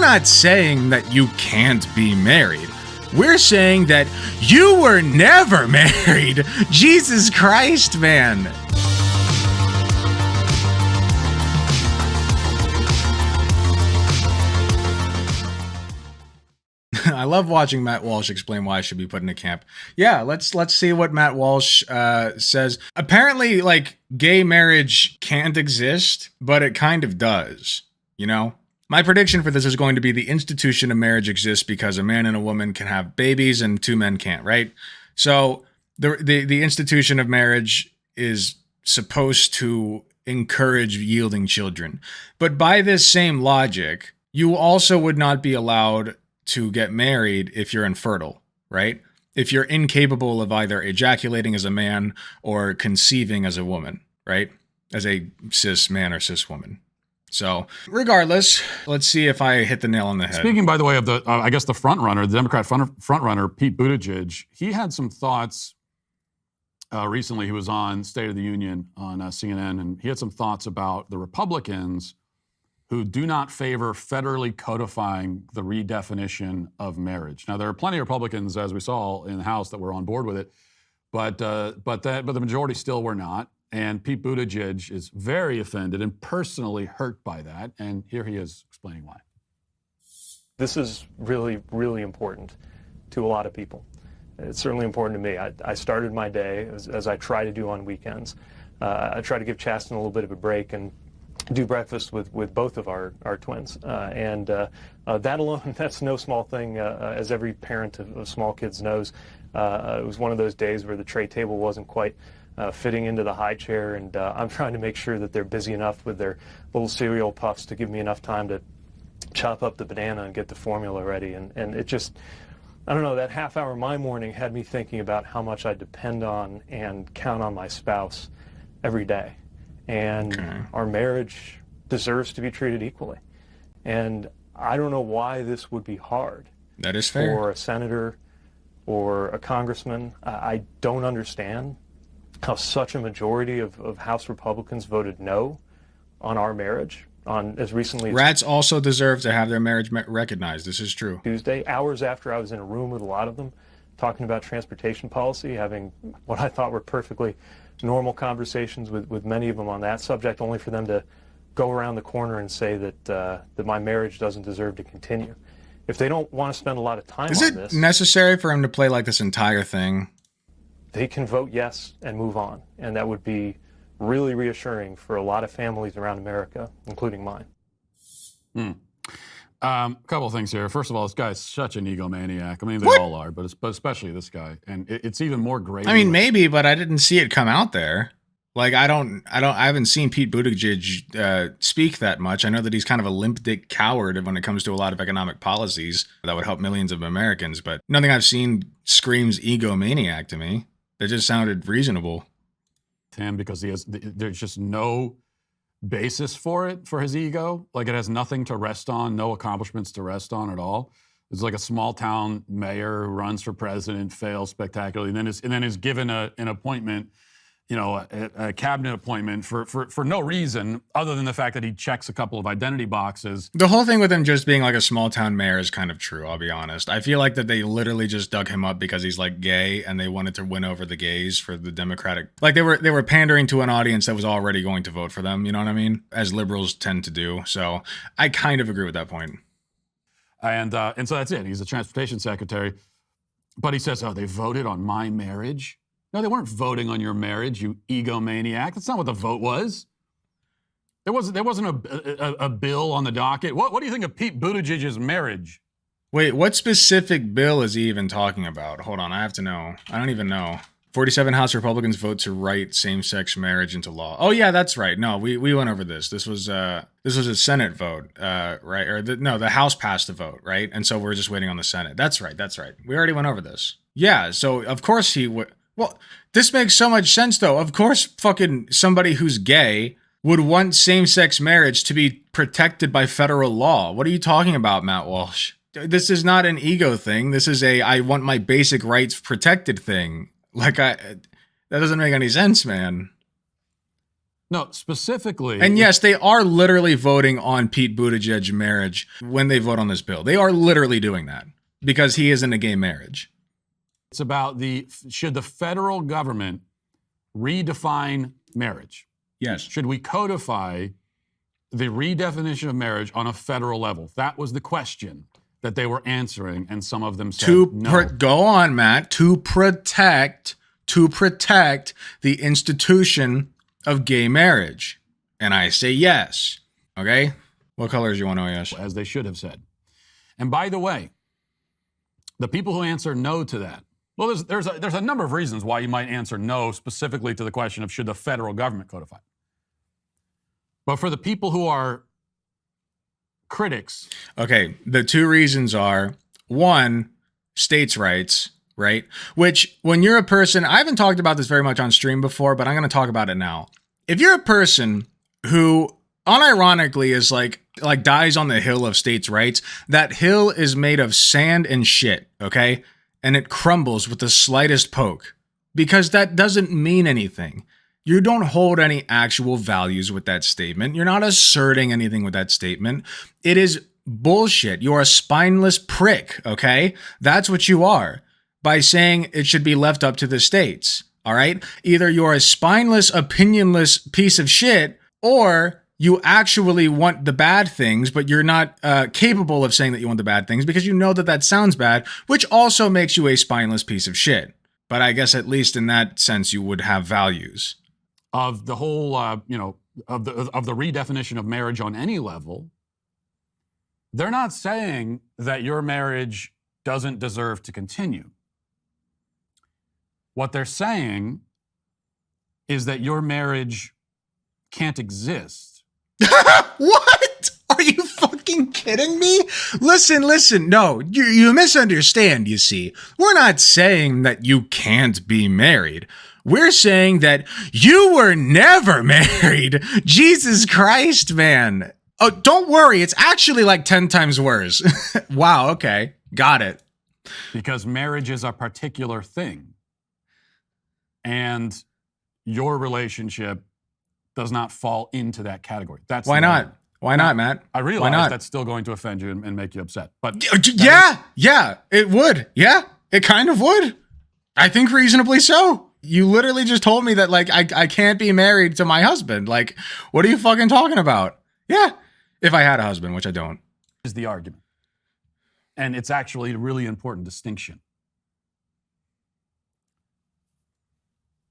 we're not saying that you can't be married. We're saying that you were never married. Jesus Christ, man. I love watching Matt Walsh explain why I should be put in a camp. Yeah, let's see what Matt Walsh says. Apparently, like, gay marriage can't exist, but it kind of does, you know? My prediction for this is going to be the institution of marriage exists because a man and a woman can have babies and two men can't, right? So the institution of marriage is supposed to encourage yielding children. But by this same logic, you also would not be allowed to get married if you're infertile, right? If you're incapable of either ejaculating as a man or conceiving as a woman, right? As a cis man or cis woman. So regardless, let's see if I hit the nail on the head. Speaking, by the way, of the, I guess the front runner, the Democrat front runner, Pete Buttigieg, he had some thoughts recently. He was on State of the Union on CNN, and he had some thoughts about the Republicans who do not favor federally codifying the redefinition of marriage. Now, there are plenty of Republicans, as we saw in the House, that were on board with it, but the majority still were not. And Pete Buttigieg is very offended and personally hurt by that. And here he is explaining why. This is really, really important to a lot of people. It's certainly important to me. I started my day, as I try to do on weekends. I try to give Chasten a little bit of a break and do breakfast with both of our twins. That alone, that's no small thing, as every parent of small kids knows. It was one of those days where the tray table wasn't quite fitting into the high chair, and I'm trying to make sure that they're busy enough with their little cereal puffs to give me enough time to chop up the banana and get the formula ready. And it just, I don't know, that half hour my morning had me thinking about how much I depend on and count on my spouse every day. And our marriage deserves to be treated equally. And I don't know why this would be hard. That is fair. For a senator or a congressman. I don't understand how such a majority of House Republicans voted no on our marriage on as recently as Rats also deserve to have their marriage recognized. This is true. Tuesday, hours after I was in a room with a lot of them talking about transportation policy, having what I thought were perfectly normal conversations with many of them on that subject, only for them to go around the corner and say that my marriage doesn't deserve to continue. If they don't want to spend a lot of time on this... Is it necessary for him to play like this entire thing? They can vote yes and move on. And that would be really reassuring for a lot of families around America, including mine. A couple of things here. First of all, this guy is such an egomaniac. I mean, they all are, but especially this guy. And it's even more great. I mean, maybe, but I didn't see it come out there. Like, I haven't seen Pete Buttigieg speak that much. I know that he's kind of a limp dick coward when it comes to a lot of economic policies that would help millions of Americans, but nothing I've seen screams egomaniac to me. It just sounded reasonable. Him, because there's just no basis for it, for his ego. Like, it has nothing to rest on, no accomplishments to rest on at all. It's like a small town mayor who runs for president, fails spectacularly, and then is given an appointment, you know, a cabinet appointment for no reason other than the fact that he checks a couple of identity boxes. The whole thing with him just being like a small town mayor is kind of true, I'll be honest. I feel like that they literally just dug him up because he's like gay and they wanted to win over the gays for the Democratic. Like they were pandering to an audience that was already going to vote for them, you know what I mean? As liberals tend to do. So I kind of agree with that point. And so that's it. He's the transportation secretary. But he says, oh, they voted on my marriage? No, they weren't voting on your marriage, you egomaniac. That's not what the vote was. There wasn't a bill on the docket. What do you think of Pete Buttigieg's marriage? Wait, what specific bill is he even talking about? Hold on, I have to know. I don't even know. 47 House Republicans vote to write same-sex marriage into law. Oh yeah, that's right. No, we went over this. This was a Senate vote, right? Or the House passed the vote, right? And so we're just waiting on the Senate. That's right. We already went over this. Yeah. So of course he would. Well, this makes so much sense, though. Of course, fucking somebody who's gay would want same-sex marriage to be protected by federal law. What are you talking about, Matt Walsh? This is not an ego thing. This is I want my basic rights protected thing. Like, that doesn't make any sense, man. No, specifically. And yes, they are literally voting on Pete Buttigieg marriage when they vote on this bill. They are literally doing that because he is in a gay marriage. It's about should the federal government redefine marriage? Yes. Should we codify the redefinition of marriage on a federal level? That was the question that they were answering, and some of them said no. Go on, Matt. To protect the institution of gay marriage. And I say yes. Okay? What colors you want to yes? As they should have said. And by the way, the people who answer no to that, well, there's a number of reasons why you might answer no specifically to the question of should the federal government codify. But for the people who are critics. Okay, the two reasons are, one, states' rights, right? Which, when you're a person, I haven't talked about this very much on stream before, but I'm going to talk about it now. If you're a person who unironically is like dies on the hill of states' rights, that hill is made of sand and shit, okay? And it crumbles with the slightest poke because that doesn't mean anything. You don't hold any actual values with that statement. You're not asserting anything with that statement. It is bullshit. You're a spineless prick, okay? That's what you are by saying it should be left up to the states, all right? Either you're a spineless, opinionless piece of shit, or you actually want the bad things, but you're not capable of saying that you want the bad things because you know that that sounds bad, which also makes you a spineless piece of shit. But I guess at least in that sense, you would have values. Of the whole, of the redefinition of marriage on any level, they're not saying that your marriage doesn't deserve to continue. What they're saying is that your marriage can't exist. What? Are you fucking kidding me? Listen. No, you misunderstand, you see. We're not saying that you can't be married. We're saying that you were never married. Jesus Christ, man. Oh, don't worry. It's actually like 10 times worse. Wow, okay. Got it. Because marriage is a particular thing. And your relationship does not fall into that category. That's why not? Why not, Matt? I realize that's still going to offend you and make you upset. But yeah, it would. Yeah, it kind of would. I think reasonably so. You literally just told me that, like, I can't be married to my husband. Like, what are you fucking talking about? Yeah, if I had a husband, which I don't. Is the argument. And it's actually a really important distinction.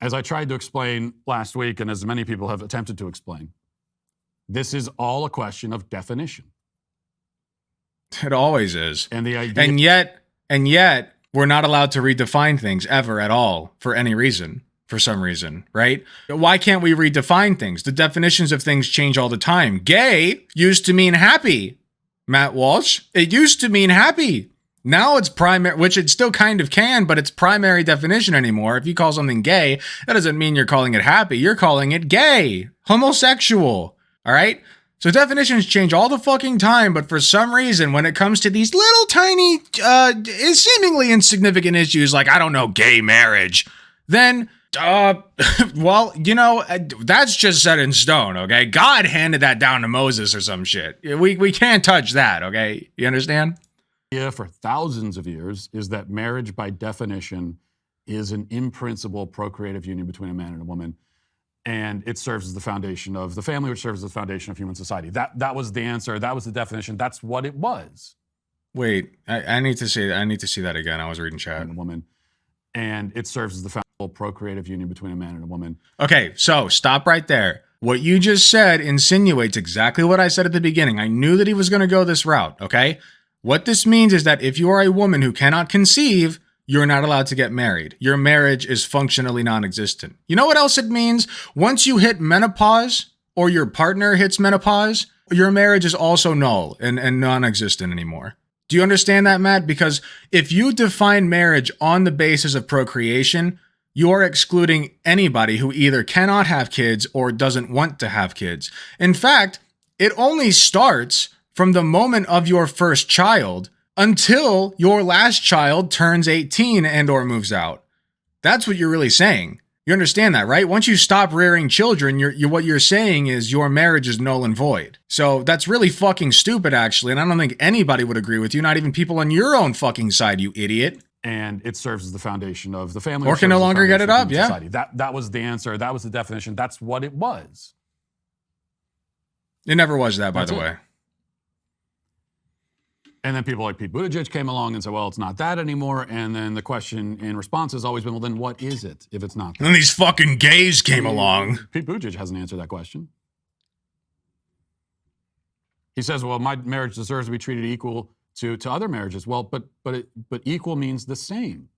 As I tried to explain last week, and as many people have attempted to explain, this is all a question of definition. It always is. And the idea... And yet, we're not allowed to redefine things ever at all for any reason, for some reason, right? Why can't we redefine things? The definitions of things change all the time. Gay used to mean happy, Matt Walsh. It used to mean happy. Now it's primary, which it still kind of can, but it's primary definition anymore. If you call something gay, that doesn't mean you're calling it happy. You're calling it gay, homosexual, all right? So definitions change all the fucking time, but for some reason, when it comes to these little tiny, seemingly insignificant issues like, I don't know, gay marriage, then, well, you know, that's just set in stone, okay? God handed that down to Moses or some shit. We can't touch that, okay? You understand? Yeah, for thousands of years is that marriage by definition is an in-principle procreative union between a man and a woman. And it serves as the foundation of the family, which serves as the foundation of human society. That was the answer. That was the definition. That's what it was. Wait, I need to see that again. I was reading chat. And a woman. And it serves as the foundation procreative union between a man and a woman. Okay, so stop right there. What you just said insinuates exactly what I said at the beginning. I knew that he was going to go this route, okay? What this means is that if you are a woman who cannot conceive, you're not allowed to get married. Your marriage is functionally non-existent. You know what else it means? Once you hit menopause or your partner hits menopause, your marriage is also null and non-existent anymore. Do you understand that, Matt? Because if you define marriage on the basis of procreation, you're excluding anybody who either cannot have kids or doesn't want to have kids. In fact, it only starts from the moment of your first child until your last child turns 18 and or moves out. That's what you're really saying. You understand that, right? Once you stop rearing children, what you're saying is your marriage is null and void. So that's really fucking stupid, actually. And I don't think anybody would agree with you, not even people on your own fucking side, you idiot. And it serves as the foundation of the family. Or can no longer get it up, yeah. Society. That was the answer. That was the definition. That's what it was. It never was that, by That's the it. way. And then people like Pete Buttigieg came along and said, well, it's not that anymore. And then the question in response has always been, well, then what is it if it's not that? And then these fucking gays came along. Pete Buttigieg hasn't answered that question. He says, well, my marriage deserves to be treated equal to other marriages. Well, but equal means the same,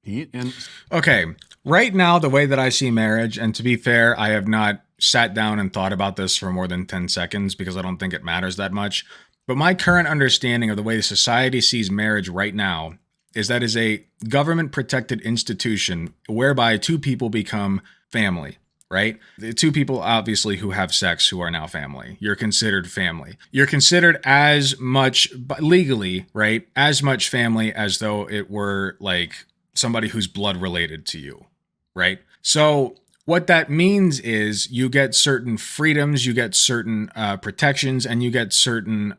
Pete. And Okay, right now, the way that I see marriage, and to be fair, I have not sat down and thought about this for more than 10 seconds because I don't think it matters that much. But my current understanding of the way society sees marriage right now is that is a government-protected institution whereby two people become family, right? The two people, obviously, who have sex who are now family. You're considered family. You're considered as much, legally, right, as much family as though it were like somebody who's blood related to you, right? So what that means is you get certain freedoms, you get certain protections, and you get certain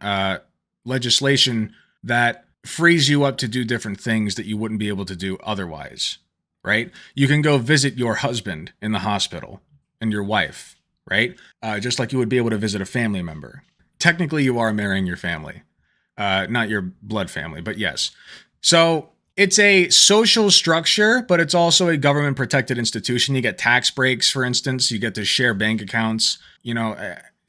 legislation that frees you up to do different things that you wouldn't be able to do otherwise, right? You can go visit your husband in the hospital and your wife, right? Just like you would be able to visit a family member. Technically, you are marrying your family, not your blood family, but yes. So it's a social structure, but it's also a government protected institution. You get tax breaks, for instance. You get to share bank accounts,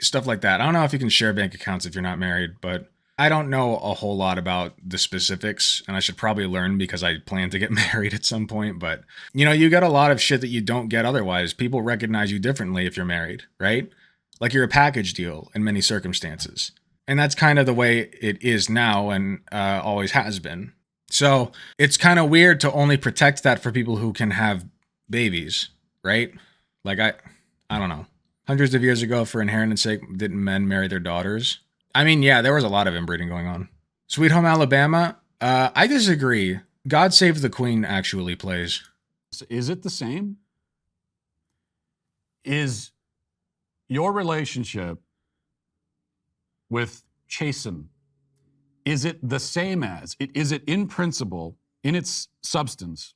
stuff like that. I don't know if you can share bank accounts if you're not married, but I don't know a whole lot about the specifics, and I should probably learn because I plan to get married at some point. But, you get a lot of shit that you don't get otherwise. People recognize you differently if you're married, right? Like you're a package deal in many circumstances. And that's kind of the way it is now and always has been. So it's kind of weird to only protect that for people who can have babies, right? Like, I don't know. Hundreds of years ago, for inheritance sake, didn't men marry their daughters? I mean, yeah, there was a lot of inbreeding going on. Sweet Home Alabama, I disagree. God Save the Queen actually plays. is it the same? Is your relationship with Chasen, is it the same as, is it in principle, in its substance,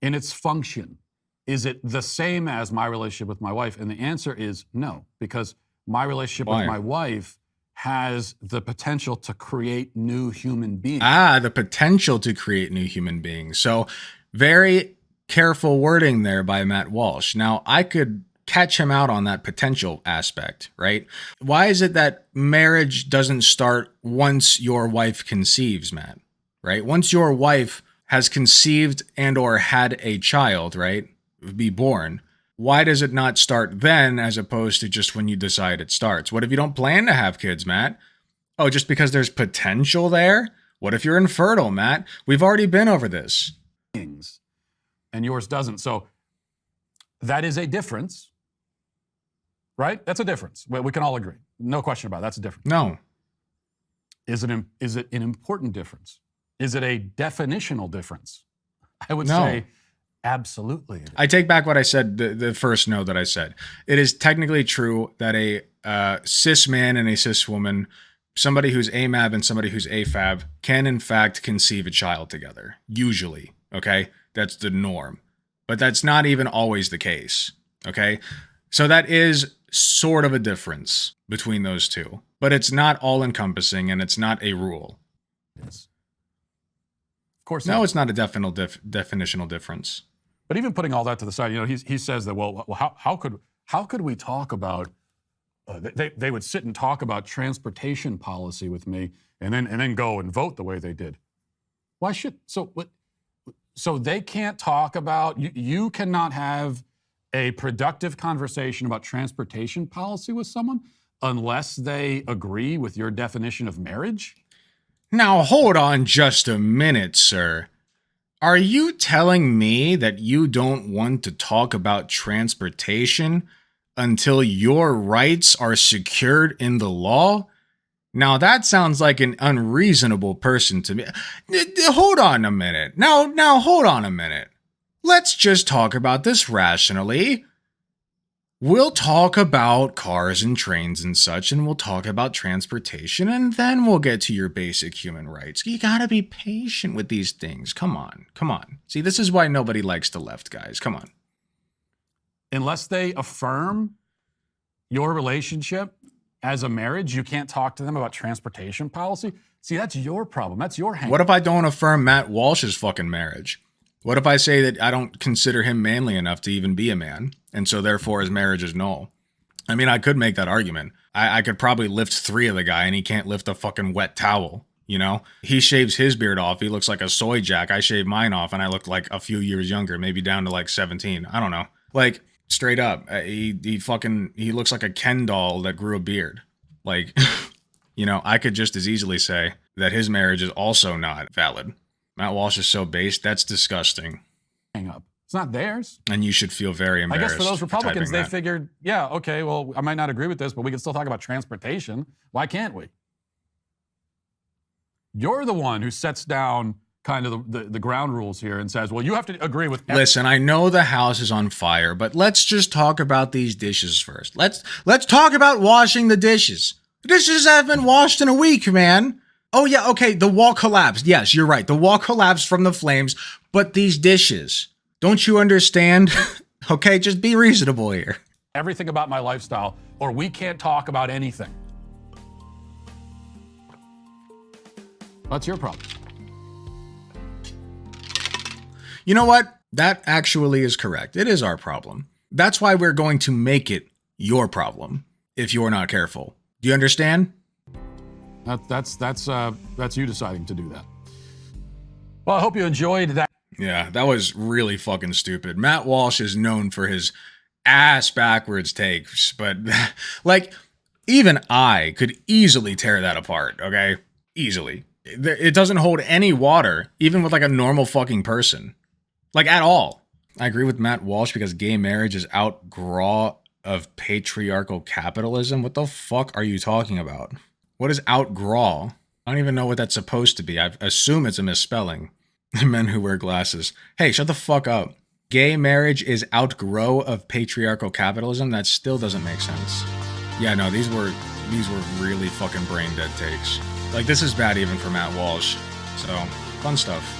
in its function, is it the same as my relationship with my wife? And the answer is no, because my relationship with my wife has the potential to create new human beings. The potential to create new human beings. So very careful wording there by Matt Walsh. Now, I could catch him out on that potential aspect, right? Why is it that marriage doesn't start once your wife conceives, Matt? Right? Once your wife has conceived and or had a child, right? Be born. Why does it not start then as opposed to just when you decide it starts? What if you don't plan to have kids, Matt? Oh, just because there's potential there? What if you're infertile, Matt? We've already been over this. And yours doesn't. So that is a difference, right? That's a difference. We can all agree. No question about it. That's a difference. No. Is it an important difference? Is it a definitional difference? I would No. say absolutely. I take back what I said, the first no that I said. It is technically true that a cis man and a cis woman, somebody who's AMAB and somebody who's AFAB, can in fact conceive a child together. Usually, okay? That's the norm. But that's not even always the case, okay? So that is sort of a difference between those two. But it's not all-encompassing, and it's not a rule. Yes. Of course No, not. it's not a definitional difference. But even putting all that to the side, he says that, well, how could we talk about, they would sit and talk about transportation policy with me and then go and vote the way they did. Why should, so they can't talk about, you cannot have a productive conversation about transportation policy with someone unless they agree with your definition of marriage? Now, hold on just a minute, sir. Are you telling me that you don't want to talk about transportation until your rights are secured in the law? Now, that sounds like an unreasonable person to me. Hold on a minute. Now, hold on a minute. Let's just talk about this rationally. We'll talk about cars and trains and such, and we'll talk about transportation, and then we'll get to your basic human rights. You gotta be patient with these things. Come on. Come on. See, this is why nobody likes the left, guys. Come on. Unless they affirm your relationship as a marriage, you can't talk to them about transportation policy. See, that's your problem. That's your hang. What if I don't affirm Matt Walsh's fucking marriage? What if I say that I don't consider him manly enough to even be a man, and so therefore his marriage is null? I mean, I could make that argument. I could probably lift 3 of the guy, and he can't lift a fucking wet towel, you know? He shaves his beard off. He looks like a soy jack. I shave mine off, and I look like a few years younger, maybe down to like 17. I don't know. Like, straight up, he looks like a Ken doll that grew a beard. Like, you know, I could just as easily say that his marriage is also not valid. Matt Walsh is so based, that's disgusting. Hang up. It's not theirs. And you should feel very I embarrassed. guess for those Republicans, they that. figured, yeah, okay, well, I might not agree with this, but we can still talk about transportation. Why can't we? You're the one who sets down kind of the ground rules here and says, well, you have to agree with Listen, I know the house is on fire, but let's just talk about these dishes first. Let's talk about washing the dishes. The dishes haven't been washed in a week, man. Oh yeah, okay, the wall collapsed. Yes, you're right. The wall collapsed from the flames, but these dishes, don't you understand? Okay, just be reasonable here. everything about my lifestyle, or we can't talk about anything. That's your problem. You know what? That actually is correct. It is our problem. That's why we're going to make it your problem if you're not careful. Do you understand? That's you deciding to do that. Well, I hope you enjoyed that. Yeah, that was really fucking stupid. Matt Walsh is known for his ass backwards takes, but like even I could easily tear that apart, okay? Easily. It doesn't hold any water, even with like a normal fucking person. Like at all. I agree with Matt Walsh because gay marriage is outgraw of patriarchal capitalism. What the fuck are you talking about? What is outgraw? I don't even know what that's supposed to be. I assume it's a misspelling. Men who wear glasses. Hey, shut the fuck up. Gay marriage is outgrow of patriarchal capitalism? That still doesn't make sense. Yeah, no, these were really fucking brain dead takes. Like, this is bad even for Matt Walsh. So, fun stuff.